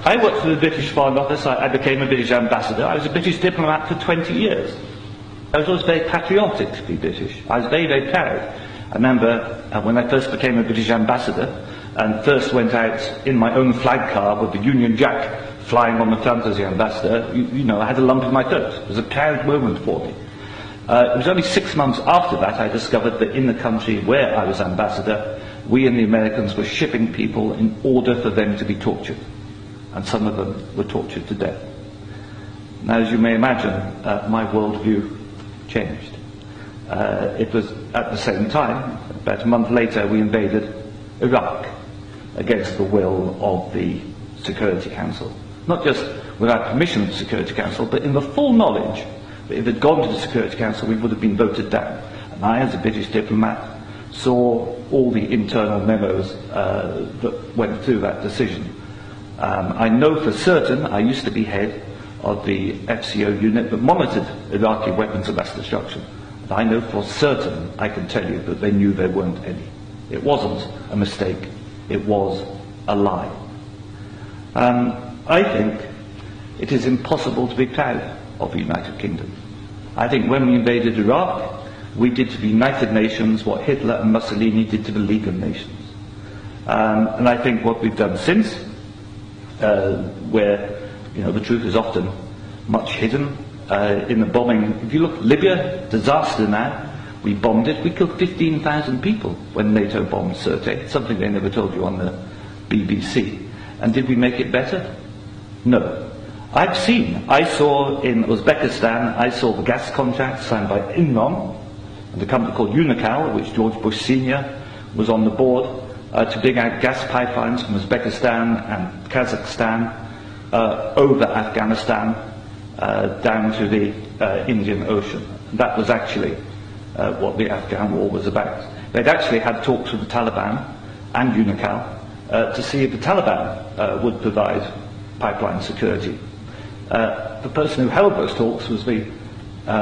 I worked for the British Foreign Office. I became a British ambassador. I was a British diplomat for 20 years. I was always very patriotic to be British. I was very, very proud. I remember when I first became a British ambassador and first went out in my own flag car with the Union Jack flying on the front as the ambassador, you know, I had a lump in my throat. It was a proud moment for me. It was only 6 months after that I discovered that in the country where I was ambassador, we and the Americans were shipping people in order for them to be tortured. And some of them were tortured to death. Now, as you may imagine, my worldview changed. It was at the same time, about a month later, we invaded Iraq against the will of the Security Council. Not just without permission of the Security Council, but in the full knowledge that if it had gone to the Security Council, we would have been voted down. And I, as a British diplomat, saw all the internal memos that went through that decision. I know for certain, I used to be head of the FCO unit that monitored Iraqi weapons of mass destruction. And I know for certain, I can tell you, that they knew there weren't any. It wasn't a mistake, it was a lie. I think it is impossible to be proud of the United Kingdom. I think when we invaded Iraq, we did to the United Nations what Hitler and Mussolini did to the League of Nations. And I think what we've done since, where the truth is often much hidden in the bombing. If you look at Libya, disaster now, we bombed it. We killed 15,000 people when NATO bombed Sirte, something they never told you on the BBC. And did we make it better? No. I saw in Uzbekistan, I saw the gas contract signed by Innom and a company called Unocal, which George Bush Sr. was on the board, to dig out gas pipelines from Uzbekistan and Kazakhstan over Afghanistan down to the Indian Ocean. That was actually what the Afghan war was about. They'd actually had talks with the Taliban and Unocal to see if the Taliban would provide pipeline security. The person who held those talks was the